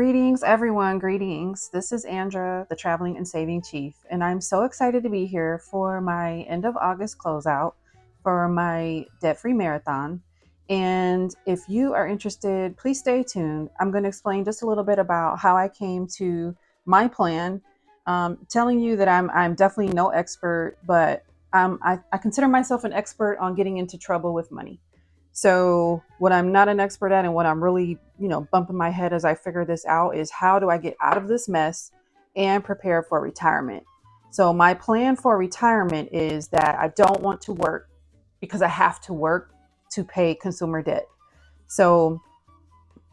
Greetings, everyone. Greetings. This is Andra, the Traveling and Saving Chief, and I'm so excited to be here for my end of August closeout for my debt-free marathon. And if you are interested, please stay tuned. I'm going to explain just a little bit about how I came to my plan, telling you that I'm definitely no expert, but I consider myself an expert on getting into trouble with money. So what I'm not an expert at and what I'm really, bumping my head as I figure this out is how do I get out of this mess and prepare for retirement? So my plan for retirement is that I don't want to work because I have to work to pay consumer debt. So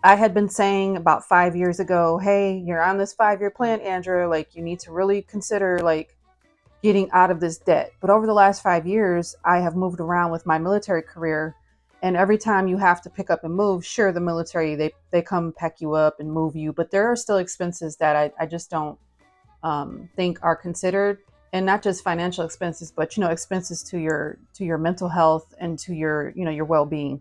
I had been saying about 5 years ago, hey, you're on this 5-year plan, Andrew, like you need to really consider like getting out of this debt. But over the last 5 years, I have moved around with my military career. And every time you have to pick up and move, sure, the military, they come pack you up and move you. But there are still expenses that I just don't think are considered. And not just financial expenses, but, expenses to your mental health and to your well-being.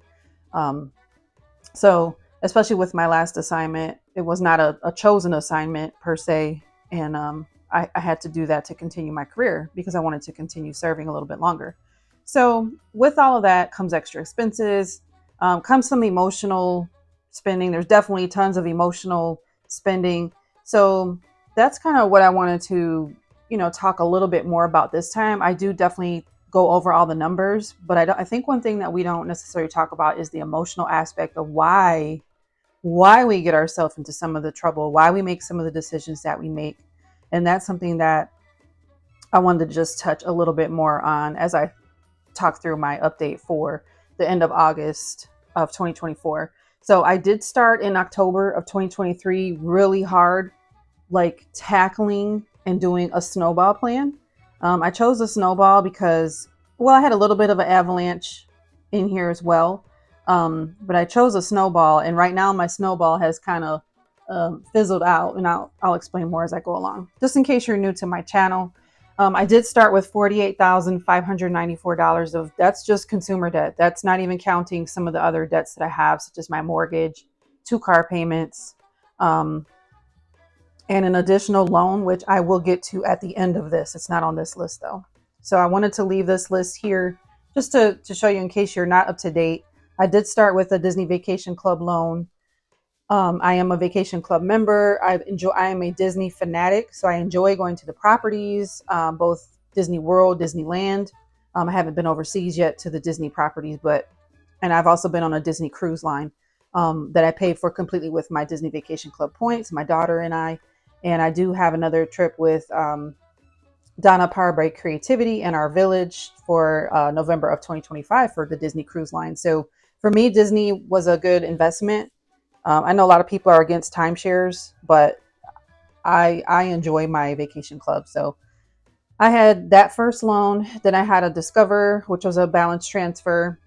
So especially with my last assignment, it was not a chosen assignment per se. And I had to do that to continue my career because I wanted to continue serving a little bit longer. So with all of that comes extra expenses, comes some emotional spending. There's definitely tons of emotional spending. So that's kind of what I wanted to, talk a little bit more about this time. I do definitely go over all the numbers, but I think one thing that we don't necessarily talk about is the emotional aspect of why we get ourselves into some of the trouble, why we make some of the decisions that we make. And that's something that I wanted to just touch a little bit more on as I talk through my update for the end of August of 2024. So I did start in October of 2023 really hard, like tackling and doing a snowball plan. I chose a snowball because, well, I had a little bit of an avalanche in here as well. But I chose a snowball, and right now my snowball has kind of fizzled out, and I'll explain more as I go along. Just in case you're new to my channel, I did start with $48,594 of that's just consumer debt. That's not even counting some of the other debts that I have, such as my mortgage, 2 car payments, and an additional loan, which I will get to at the end of this. It's not on this list though. So I wanted to leave this list here just to show you in case you're not up to date. I did start with a Disney Vacation Club loan. I am a vacation club member. I am a Disney fanatic, so I enjoy going to the properties, both Disney World, Disneyland. I haven't been overseas yet to the Disney properties, and I've also been on a Disney cruise line that I paid for completely with my Disney Vacation Club points, my daughter and I. And I do have another trip with Donna Powerbreak Creativity and our village for November of 2025 for the Disney Cruise Line. So for me, Disney was a good investment. I know a lot of people are against timeshares, but I enjoy my vacation club. So I had that first loan. Then I had a Discover, which was a balance transfer,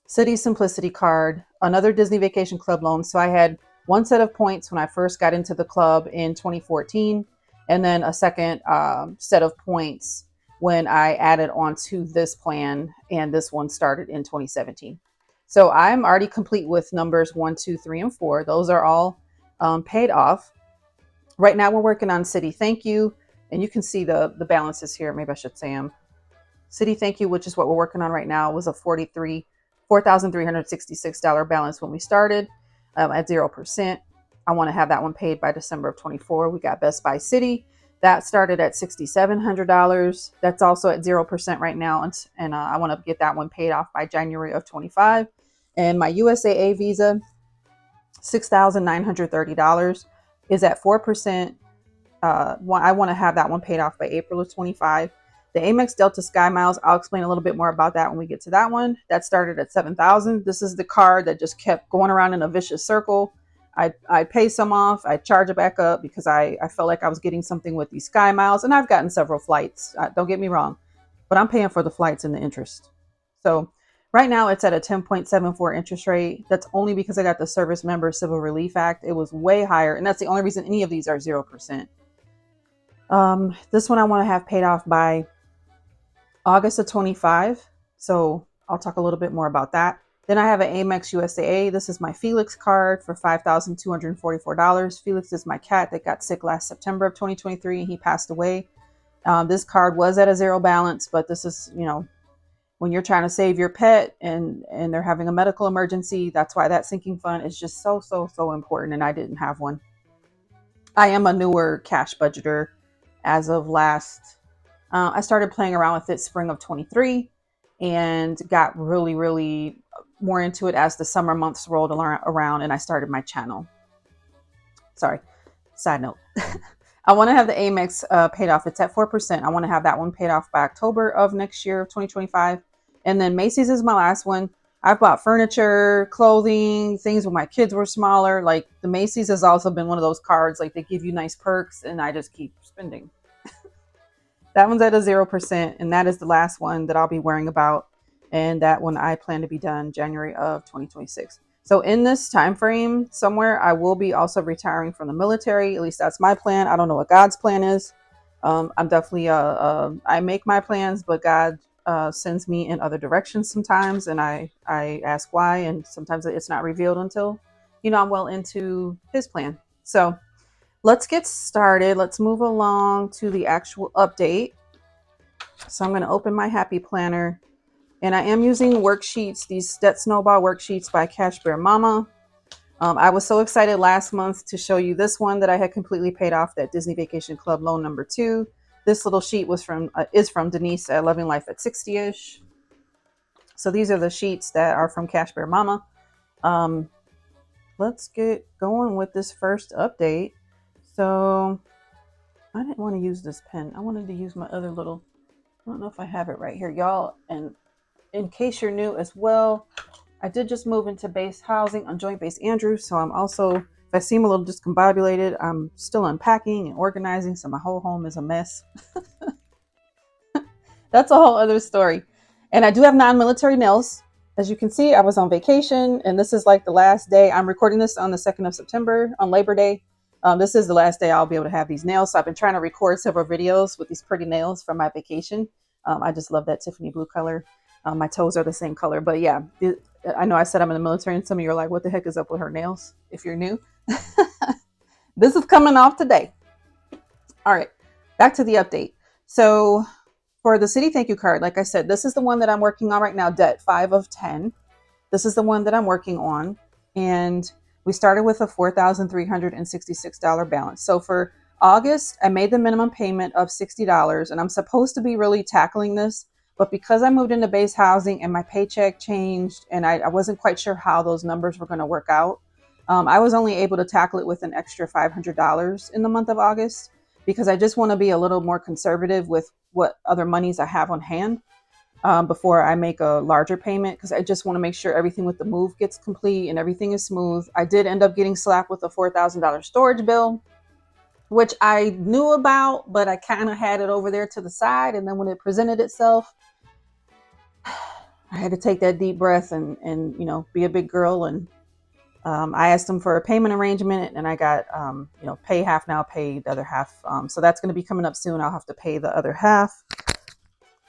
City Simplicity card, another Disney Vacation Club loan. So I had one set of points when I first got into the club in 2014, and then a second set of points when I added on to this plan, and this one started in 2017. So I'm already complete with numbers 1, 2, 3, and 4. Those are all paid off. Right now we're working on City Thank You, and you can see the balances here. Maybe I should say them. City Thank You, which is what we're working on right now, was a $4,366 balance when we started at 0%. I want to have that one paid by December of 24. We got Best Buy City. That started at $6,700. That's also at 0% right now. And I want to get that one paid off by January of 25. And my USAA Visa, $6,930 is at 4%. I want to have that one paid off by April of 25. The Amex Delta Sky Miles, I'll explain a little bit more about that when we get to that one. That started at $7,000. This is the card that just kept going around in a vicious circle. I pay some off, I charge it back up because I felt like I was getting something with these Sky Miles, and I've gotten several flights. Don't get me wrong, but I'm paying for the flights and the interest. So right now it's at a 10.74 interest rate. That's only because I got the Service Member Civil Relief Act. It was way higher, and that's the only reason any of these are 0%. This one I want to have paid off by August of 25. So I'll talk a little bit more about that. Then I have an Amex USAA. This is my Felix card for $5,244. Felix is my cat that got sick last September of 2023 and he passed away. This card was at a zero balance, but this is, when you're trying to save your pet and they're having a medical emergency, that's why that sinking fund is just so, so, so important. And I didn't have one. I am a newer cash budgeter as of I started playing around with it spring of 23 and got really, really more into it as the summer months rolled around and I started my channel. Sorry, side note. I want to have the Amex paid off. It's at 4%. I want to have that one paid off by October of next year, of 2025. And then Macys is my last one. I've bought furniture, clothing, things when my kids were smaller. Like the Macys has also been one of those cards, like they give you nice perks and I just keep spending. That one's at a 0%. And that is the last one that I'll be worrying about. And that one I plan to be done January of 2026. So in this time frame somewhere, I will be also retiring from the military. At least that's my plan. I don't know what God's plan is. I'm definitely, I make my plans, but God sends me in other directions sometimes. And I ask why. And sometimes it's not revealed until, I'm well into his plan. So let's get started. Let's move along to the actual update. So I'm going to open my Happy Planner. And I am using worksheets, these Debt Snowball worksheets by Cash Bear Mama. I was so excited last month to show you this one that I had completely paid off, that Disney Vacation Club loan number 2. This little sheet is from Denise at Loving Life at 60-ish. So these are the sheets that are from Cash Bear Mama. Let's get going with this first update. So I didn't want to use this pen. I wanted to use my other little, I don't know if I have it right here, y'all. And in case you're new as well, I did just move into base housing on Joint Base Andrews. So I'm also, if I seem a little discombobulated, I'm still unpacking and organizing. So my whole home is a mess. That's a whole other story. And I do have non-military nails. As you can see, I was on vacation and this is like the last day. I'm recording this on the 2nd of September on Labor Day. This is the last day I'll be able to have these nails. So I've been trying to record several videos with these pretty nails from my vacation. I just love that Tiffany blue color. My toes are the same color, but yeah, I know I said I'm in the military and some of you are like, what the heck is up with her nails? If you're new, this is coming off today. All right, back to the update. So for the city thank you card, like I said, this is the one that I'm working on right now, debt 5 of 10. This is the one that I'm working on. And we started with a $4,366 balance. So for August, I made the minimum payment of $60 and I'm supposed to be really tackling this. But because I moved into base housing and my paycheck changed and I wasn't quite sure how those numbers were going to work out, I was only able to tackle it with an extra $500 in the month of August because I just want to be a little more conservative with what other monies I have on hand before I make a larger payment, because I just want to make sure everything with the move gets complete and everything is smooth. I did end up getting slapped with a $4,000 storage bill, which I knew about, but I kind of had it over there to the side. And then when it presented itself, I had to take that deep breath and be a big girl. And I asked them for a payment arrangement and I got, pay half now, pay the other half. So that's going to be coming up soon. I'll have to pay the other half.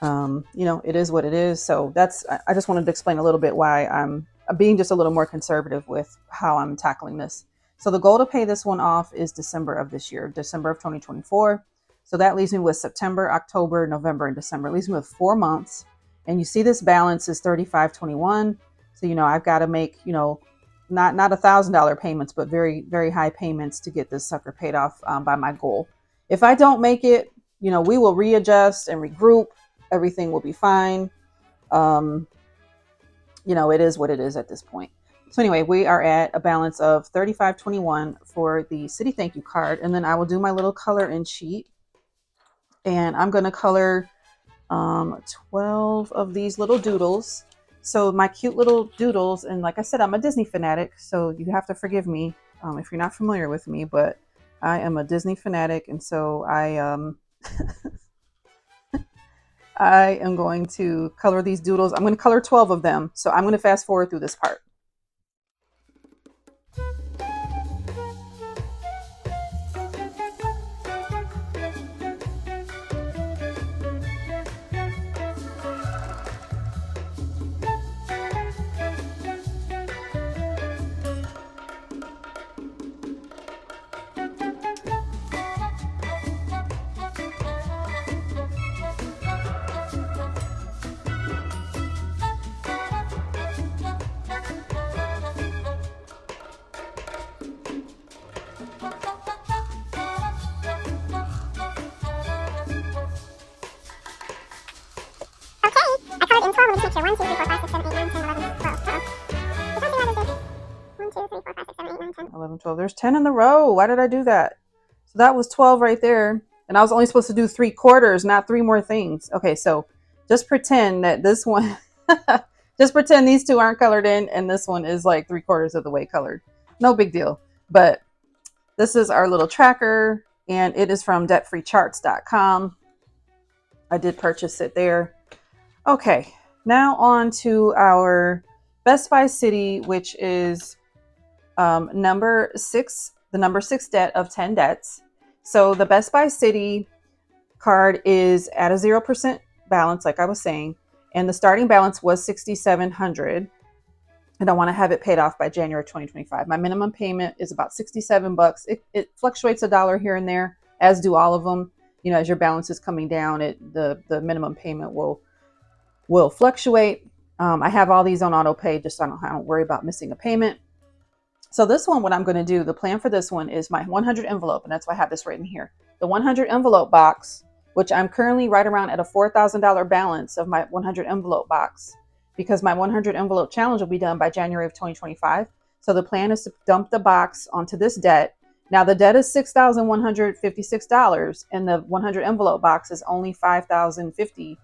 It is what it is. So I just wanted to explain a little bit why I'm being just a little more conservative with how I'm tackling this. So the goal to pay this one off is December of this year, December of 2024. So that leaves me with September, October, November, and December. It leaves me with 4 months. And you see this balance is $35.21. So, I've got to make, not $1,000 payments, but very, very high payments to get this sucker paid off by my goal. If I don't make it, we will readjust and regroup. Everything will be fine. It is what it is at this point. So anyway, we are at a balance of $35.21 for the city thank you card. And then I will do my little color in sheet. And I'm going to color 12 of these little doodles. So my cute little doodles. And like I said, I'm a Disney fanatic. So you have to forgive me if you're not familiar with me. But I am a Disney fanatic. And so I am going to color these doodles. I'm going to color 12 of them. So I'm going to fast forward through this part. sure. 1, 2, 3, 4, 5, 6, 7, 8, 9, 10, 11, 12. Which one's the others, babe? 1, 2, 3, 4, 5, 6, 7, 8, 9, 10. 11, 12. There's 10 in a row. Why did I do that? So that was 12 right there. And I was only supposed to do 3/4, not 3 more things. Okay, so just pretend that this one, just pretend these two aren't colored in and this one is like 3/4 of the way colored. No big deal. But this is our little tracker and it is from debtfreecharts.com. I did purchase it there. Okay, now on to our Best Buy City, which is number 6, the number 6 debt of 10 debts. So the Best Buy City card is at a 0% balance, like I was saying, and the starting balance was $6,700, and I want to have it paid off by January 2025. My minimum payment is about $67. It fluctuates $1 here and there, as do all of them. You know, as your balance is coming down, the minimum payment will fluctuate. I have all these on auto pay just so I don't worry about missing a payment. So this one, what I'm going to do, the plan for this one is my 100 envelope, and that's why I have this written here. The 100 envelope box, which I'm currently right around at a $4,000 balance of my 100 envelope box, because my 100 envelope challenge will be done by January of 2025. So the plan is to dump the box onto this debt. Now the debt is $6,156, and the 100 envelope box is only $5,050.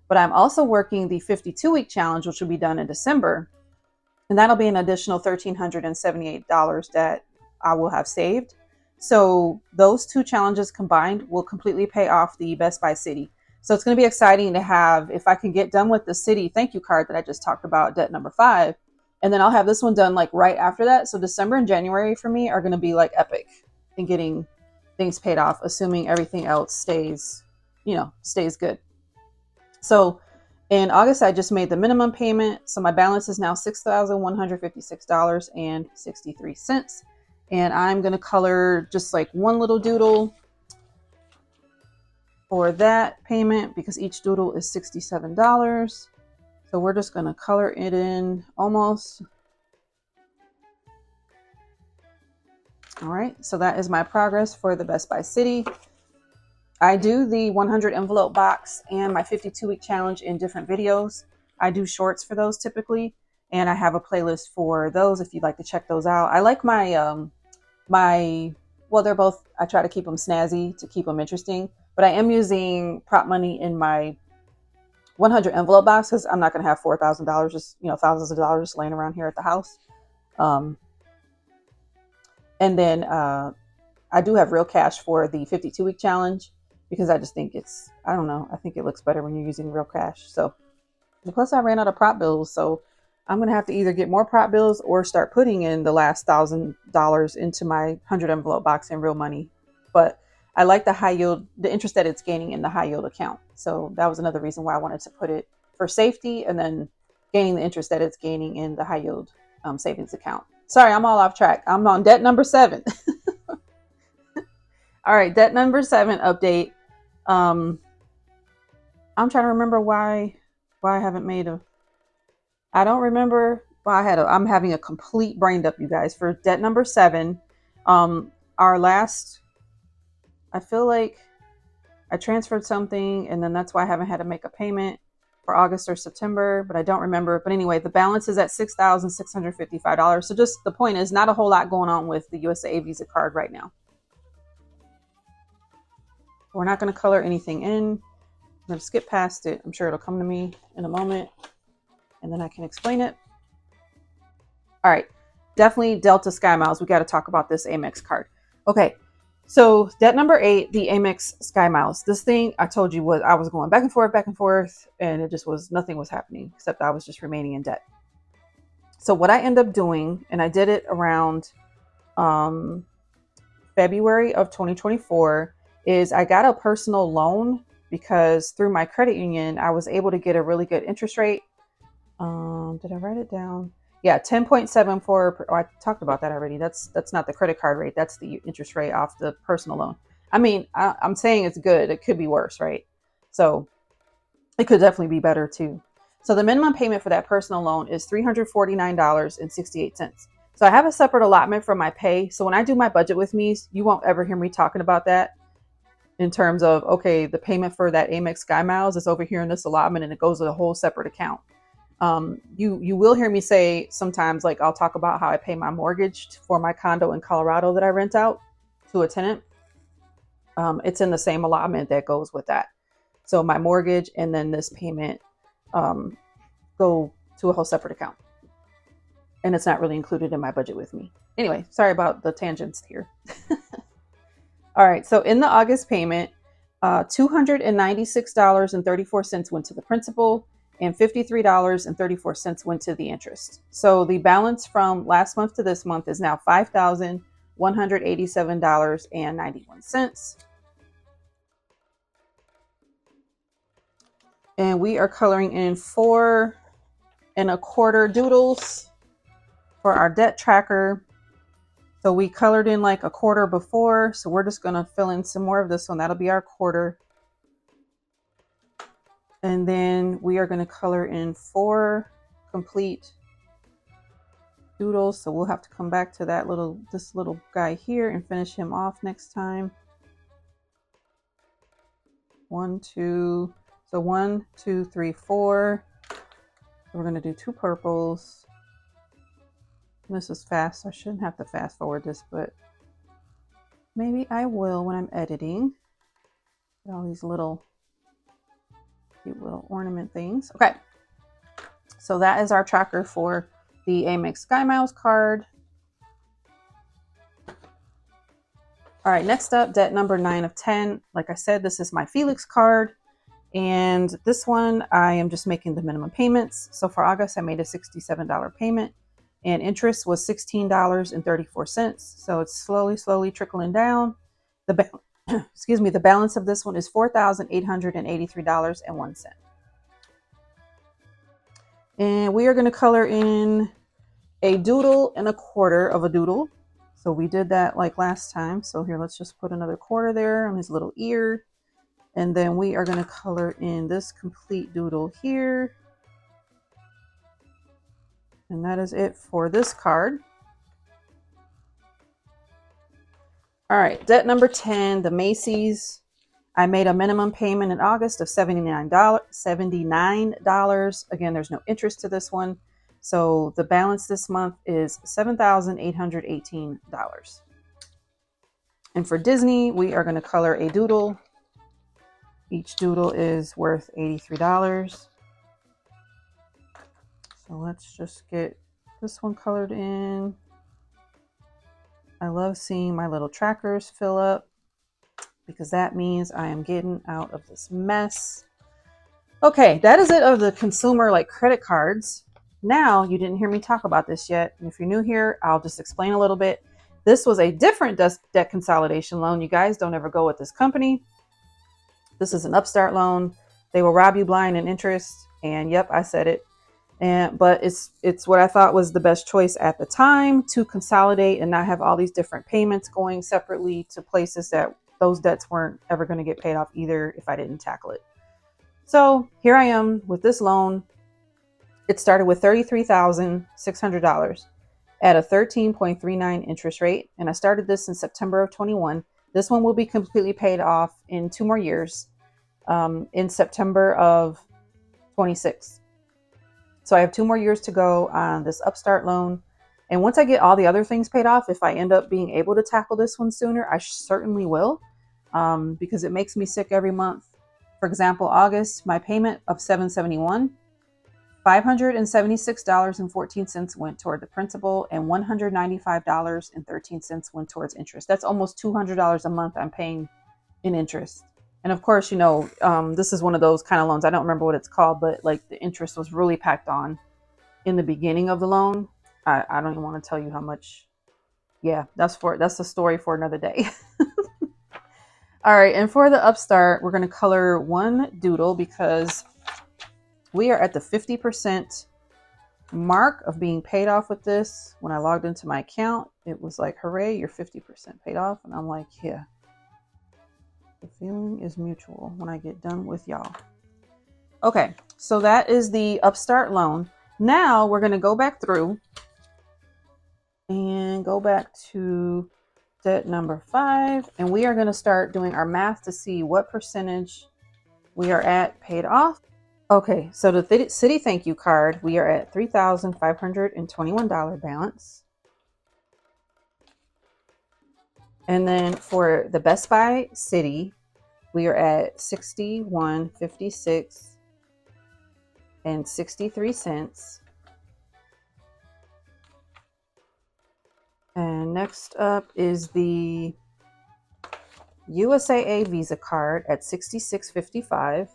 But I'm also working the 52-week challenge, which will be done in December. And that'll be an additional $1,378 that I will have saved. So those two challenges combined will completely pay off the Best Buy City. So it's going to be exciting to have, if I can get done with the City thank you card that I just talked about, debt number 5, and then I'll have this one done like right after that. So December and January for me are going to be like epic in getting things paid off, assuming everything else stays good. So in August, I just made the minimum payment. So my balance is now $6,156.63. And I'm going to color just like one little doodle for that payment because each doodle is $67. So we're just going to color it in almost. All right. So that is my progress for the Best Buy City. I do the 100 envelope box and my 52-week challenge in different videos. I do shorts for those typically, and I have a playlist for those if you'd like to check those out. I like my, they're both, I try to keep them snazzy to keep them interesting, but I am using prop money in my 100 envelope box because I'm not going to have $4,000, just, thousands of dollars laying around here at the house. And then I do have real cash for the 52-week challenge, because I just think I think it looks better when you're using real cash. So, plus I ran out of prop bills. So I'm going to have to either get more prop bills or start putting in the last $1,000 into my 100 envelope box in real money. But I like the high yield, the interest that it's gaining in the high yield account. So that was another reason why I wanted to put it for safety and then gaining the interest that it's gaining in the high yield savings account. Sorry, I'm all off track. I'm on debt number 7. All right, debt number 7 update. I'm trying to remember why I haven't made I don't remember why I'm having a complete brain dump, you guys, for debt number 7. I feel like I transferred something and then that's why I haven't had to make a payment for August or September, but I don't remember. But anyway, the balance is at $6,655. So just the point is not a whole lot going on with the USAA Visa card right now. We're not going to color anything in. I'm going to skip past it. I'm sure it'll come to me in a moment and then I can explain it. All right. Definitely Delta Sky Miles. We got to talk about this Amex card. Okay. So debt number 8, the Amex Sky Miles. This thing I told you I was going back and forth, and it just nothing was happening except I was just remaining in debt. So what I end up doing, and I did it around February of 2024, is I got a personal loan because through my credit union, I was able to get a really good interest rate. Did I write it down? Yeah, 10.74. I talked about that already. That's not the credit card rate. That's the interest rate off the personal loan. I mean, I'm saying it's good. It could be worse, right? So it could definitely be better too. So the minimum payment for that personal loan is $349.68. So I have a separate allotment for my pay. So when I do my budget with me, you won't ever hear me talking about that in terms of, okay, the payment for that Amex Sky Miles is over here in this allotment and it goes to a whole separate account. You will hear me say sometimes, like, I'll talk about how I pay my mortgage for my condo in Colorado that I rent out to a tenant. It's in the same allotment that goes with that. So my mortgage and then this payment go to a whole separate account. And it's not really included in my budget with me. Anyway, sorry about the tangents here. All right, so in the August payment, $296.34 went to the principal and $53.34 went to the interest. So the balance from last month to this month is now $5,187.91. And we are coloring in 4 1/4 doodles for our debt tracker. So we colored in like a quarter before, so we're just going to fill in some more of this one. That'll be our quarter. And then we are going to color in 4 complete doodles. So we'll have to come back to this little guy here and finish him off next time. 1, 2. So 1, 2, 3, 4. We're going to do 2 purples. This is fast. I shouldn't have to fast forward this, but maybe I will when I'm editing. All these little cute little ornament things. Okay. So that is our tracker for the Amex Sky Miles card. All right, next up, debt number 9 of 10. Like I said, this is my Felix card. And this one, I am just making the minimum payments. So for August, I made a $67 payment. And interest was $16.34. So it's slowly trickling down. Excuse me, the balance of this one is $4,883.01. And we are going to color in a doodle and a quarter of a doodle. So we did that like last time. So here, let's just put another quarter there on his little ear. And then we are going to color in this complete doodle here. And that is it for this card. All right, debt number 10, the Macys. I made a minimum payment in August of $79. Again, there's no interest to this one. So the balance this month is $7,818. And for Disney, we are going to color a doodle. Each doodle is worth $83. So let's just get this one colored in. I love seeing my little trackers fill up because that means I am getting out of this mess. Okay, that is it of the consumer like credit cards. Now, you didn't hear me talk about this yet. And if you're new here, I'll just explain a little bit. This was a different debt consolidation loan. You guys don't ever go with this company. This is an Upstart loan. They will rob you blind in interest. And yep, I said it. But it's what I thought was the best choice at the time to consolidate and not have all these different payments going separately to places that those debts weren't ever going to get paid off either if I didn't tackle it. So here I am with this loan. It started with $33,600 at a 13.39 interest rate. And I started this in September of 21. This one will be completely paid off in 2 more years in September of 26. So I have 2 more years to go on this Upstart loan. And once I get all the other things paid off, if I end up being able to tackle this one sooner, I certainly will, because it makes me sick every month. For example, August, my payment of $771, $576.14 went toward the principal and $195.13 went towards interest. That's almost $200 a month I'm paying in interest. And of course, this is one of those kind of loans. I don't remember what it's called, but like the interest was really packed on in the beginning of the loan. I don't even want to tell you how much. Yeah, that's a story for another day. All right. And for the Upstart, we're going to color 1 doodle because we are at the 50% mark of being paid off with this. When I logged into my account, it was like, hooray, you're 50% paid off. And I'm like, yeah. The feeling is mutual when I get done with y'all. Okay, so that is the Upstart loan. Now we're going to go back through and go back to debt number 5, and we are going to start doing our math to see what percentage we are at paid off. Okay, so the city thank you card, we are at $3,521 balance. And then for the Best Buy City, we are at $61.56 and 63 cents. And next up is the USAA Visa card at $66.55.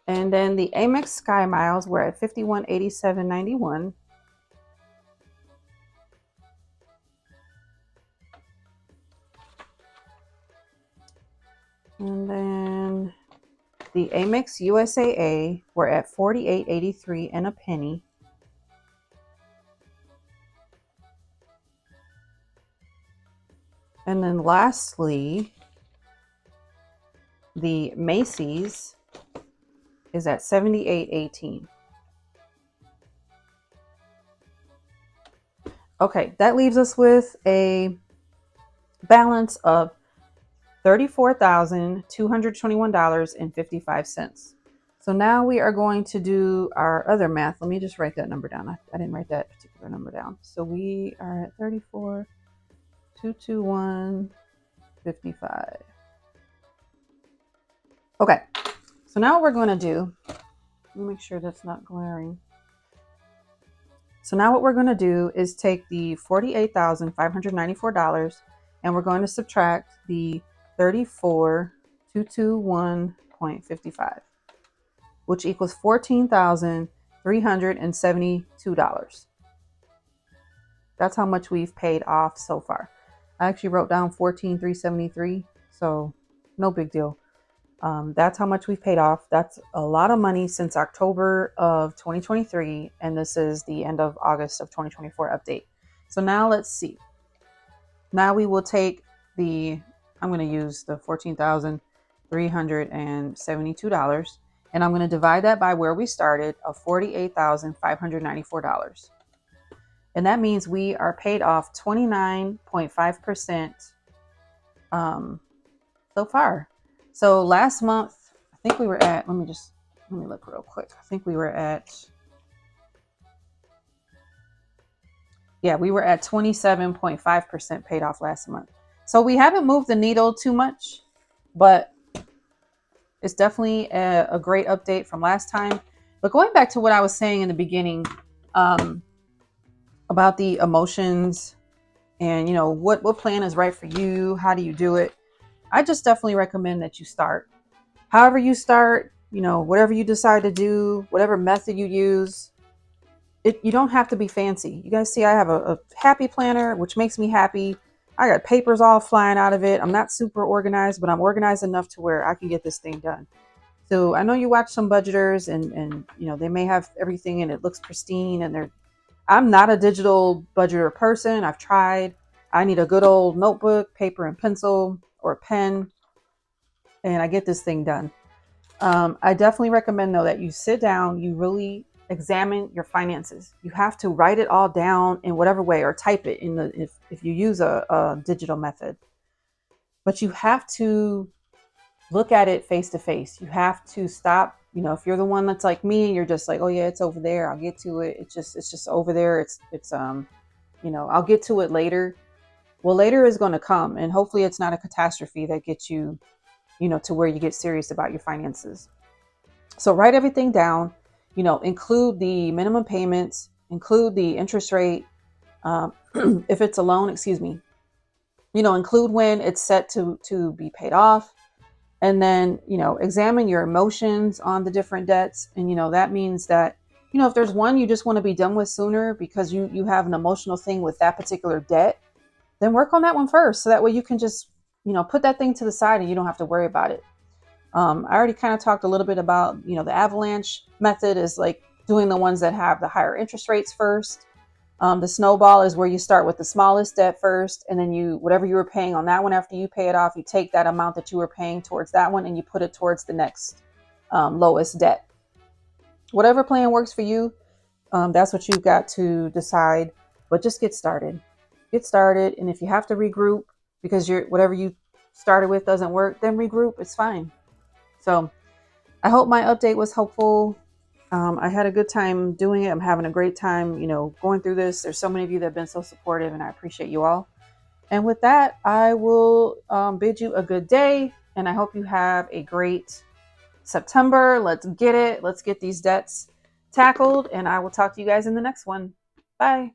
And then the Amex Sky Miles, we're at $51.87.91. And then the Amex USAA, we're at $48.83 and a penny. And then lastly, the Macys is at $78.18. Okay, that leaves us with a balance of $34,221.55. So now we are going to do our other math. Let me just write that number down. I didn't write that particular number down. So we are at $34,221.55. Okay, so now what we're going to do, let me make sure that's not glaring. So now what we're going to do is take the $48,594 and we're going to subtract the $34,221.55, which equals $14,372. That's how much we've paid off so far. I actually wrote down $14,373, so no big deal. That's how much we've paid off. That's a lot of money since October of 2023, and this is the end of August of 2024 update. So now let's see. Now we will take I'm going to use the $14,372, and I'm going to divide that by where we started of $48,594. And that means we are paid off 29.5% so far. So last month, I think we were at, let me look real quick. I think we were at 27.5% paid off last month. So we haven't moved the needle too much, but it's definitely a great update from last time. But going back to what I was saying in the beginning, about the emotions and, what plan is right for you? How do you do it? I just definitely recommend that you start. However you start, whatever you decide to do, whatever method you use, you don't have to be fancy. You guys see I have a happy planner, which makes me happy. I got papers all flying out of it. I'm not super organized, but I'm organized enough to where I can get this thing done. So I know you watch some budgeters and they may have everything and it looks pristine and I'm not a digital budgeter person. I've tried. I need a good old notebook, paper and pencil, or a pen, and I get this thing done. I definitely recommend, though, that you sit down, you really examine your finances. You have to write it all down in whatever way, or type it in if you use a digital method. But you have to look at it face to face. You have to stop. If you're the one that's like me, you're just like, oh yeah, it's over there. I'll get to it. It's just over there. It's I'll get to it later. Well, later is going to come, and hopefully it's not a catastrophe that gets you, to where you get serious about your finances. So write everything down, include the minimum payments, include the interest rate. If it's a loan, include when it's set to be paid off. And then, examine your emotions on the different debts. And, that means that, if there's one you just want to be done with sooner because you have an emotional thing with that particular debt, then work on that one first. So that way you can just, put that thing to the side and you don't have to worry about it. I already kind of talked a little bit about, the avalanche method is like doing the ones that have the higher interest rates first. The snowball is where you start with the smallest debt first, and then whatever you were paying on that one, after you pay it off, you take that amount that you were paying towards that one and you put it towards the next lowest debt. Whatever plan works for you, that's what you've got to decide. But just get started. Get started. And if you have to regroup because whatever you started with doesn't work, then regroup. It's fine. So I hope my update was helpful. I had a good time doing it. I'm having a great time, going through this. There's so many of you that have been so supportive, and I appreciate you all. And with that, I will bid you a good day, and I hope you have a great September. Let's get it. Let's get these debts tackled, and I will talk to you guys in the next one. Bye.